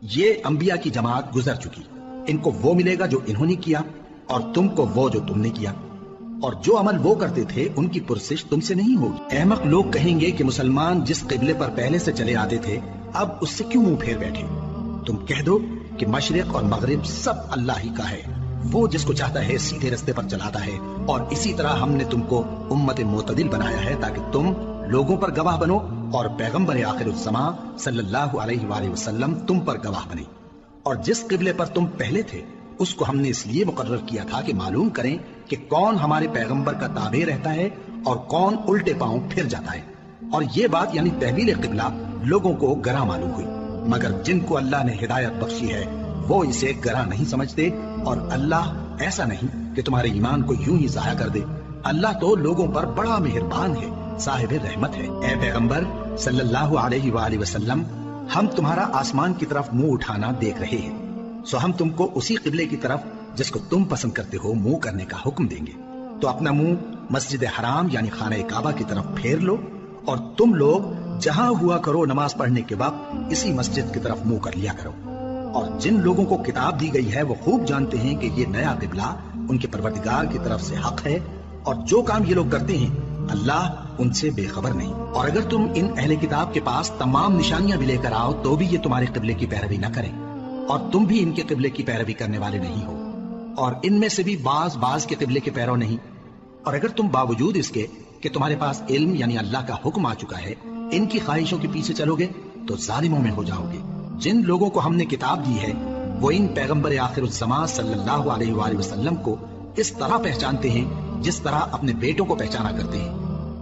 یہ انبیاء کی جماعت گزر چکی، ان کو وہ ملے گا جو انہوں نے کیا، اور تم کو وہ جو تم نے کیا، اور جو عمل وہ کرتے تھے ان کی پرسش تم سے نہیں ہوگی۔ احمق لوگ کہیں گے کہ مسلمان جس قبلے پر پہلے سے چلے آتے تھے اب اس سے کیوں منہ پھیر بیٹھے؟ تم کہہ دو کہ مشرق اور مغرب سب اللہ ہی کا ہے، وہ جس کو چاہتا ہے سیدھے رستے پر چلاتا ہے، اور اسی طرح ہم نے تم کو امت معتدل بنایا ہے تاکہ تم لوگوں پر گواہ بنو اور پیغمبر آخر الزماں صلی اللہ علیہ وآلہ وسلم تم پر گواہ بنے۔ اور جس قبلے پر تم پہلے تھے اس کو ہم نے اس لیے مقرر کیا تھا کہ معلوم کریں کہ کون ہمارے پیغمبر کا تابع رہتا ہے اور کون الٹے پاؤں پھر جاتا ہے۔ اور یہ بات یعنی تحویل قبلہ لوگوں کو گراں معلوم ہوئی، مگر جن کو اللہ نے ہدایت بخشی ہے وہ اسے گراں نہیں سمجھتے، اور اللہ ایسا نہیں کہ تمہارے ایمان کو یوں ہی ضائع کر دے۔ اللہ تو لوگوں پر بڑا مہربان ہے، صاحب رحمت ہے۔ اے پیغمبر صلی اللہ علیہ وآلہ وسلم، ہم تمہارا آسمان کی طرف منہ اٹھانا دیکھ رہے ہیں، سو ہم تم کو اسی قبلے کی طرف جس کو تم پسند کرتے ہو منہ کرنے کا حکم دیں گے، تو اپنا منہ مسجد حرام یعنی خانہ کعبہ کی طرف پھیر لو، اور تم لوگ جہاں ہوا کرو نماز پڑھنے کے وقت اسی مسجد کی طرف منہ کر لیا کرو۔ اور جن لوگوں کو کتاب دی گئی ہے وہ خوب جانتے ہیں کہ یہ نیا قبلہ ان کے پروردگار کی طرف سے حق ہے، اور جو کام یہ لوگ کرتے ہیں اللہ ان سے بے خبر نہیں۔ اور اگر تم ان اہل کتاب کے پاس تمام نشانیاں بھی لے کر آؤ تو بھی یہ تمہارے قبلے کی پیروی نہ کریں، اور تم بھی ان کے قبلے کی پیروی کرنے والے نہیں ہو، اور ان میں سے بھی بعض کے قبلے کے پیرو نہیں۔ اور اگر تم باوجود اس کے کہ تمہارے پاس علم یعنی اللہ کا حکم آ چکا ہے ان کی خواہشوں کے پیچھے چلو گے تو ظالموں میں ہو جاؤ گے۔ جن لوگوں کو ہم نے کتاب دی ہے وہ ان پیغمبر آخر الزماں صلی اللہ علیہ وآلہ وسلم کو اس طرح پہچانتے ہیں جس طرح اپنے بیٹوں کو پہچانا کرتے ہیں،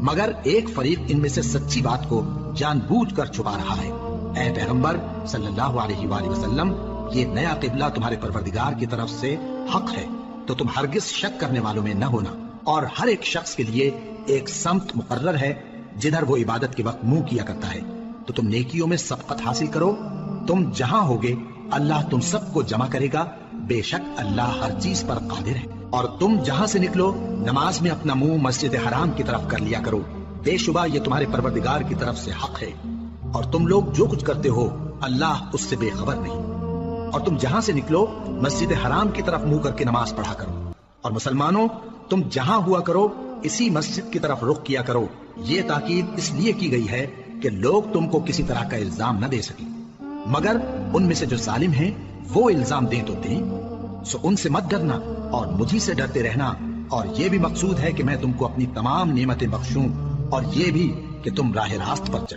مگر ایک فریق ان میں سے سچی بات کو جان بوجھ کر چھپا رہا ہے۔ اے پیغمبر صلی اللہ علیہ وآلہ وسلم، یہ نیا قبلہ تمہارے پروردگار کی طرف سے حق ہے، تو تم ہرگز شک کرنے والوں میں نہ ہونا، اور ہر ایک شخص کے لیے ایک سمت مقرر ہے جدھر وہ عبادت کے وقت منہ کیا کرتا ہے، تو تم نیکیوں میں سبقت حاصل کرو۔ تم جہاں ہوگے اللہ تم سب کو جمع کرے گا، بے شک اللہ ہر چیز پر قادر ہے۔ اور تم جہاں سے نکلو نماز میں اپنا منہ مسجد حرام کی طرف کر لیا کرو، بے شبہ یہ تمہارے پروردگار کی طرف سے حق ہے، اور تم لوگ جو کچھ کرتے ہو اللہ اس سے بے خبر نہیں۔ اور تم جہاں سے نکلو مسجد حرام کی طرف منہ کر کے نماز پڑھا کرو، اور مسلمانوں تم جہاں ہوا کرو اسی مسجد کی طرف رخ کیا کرو۔ یہ تاکید اس لیے کی گئی ہے کہ لوگ تم کو کسی طرح کا الزام نہ دے سکیں، مگر ان میں سے جو ظالم ہیں وہ الزام دیں تو دیں، سو ان سے مت ڈرنا اور مجھی سے ڈرتے رہنا۔ اور یہ بھی مقصود ہے کہ میں تم کو اپنی تمام نعمتیں بخشوں، اور یہ بھی کہ تم راہ راست پر چلو۔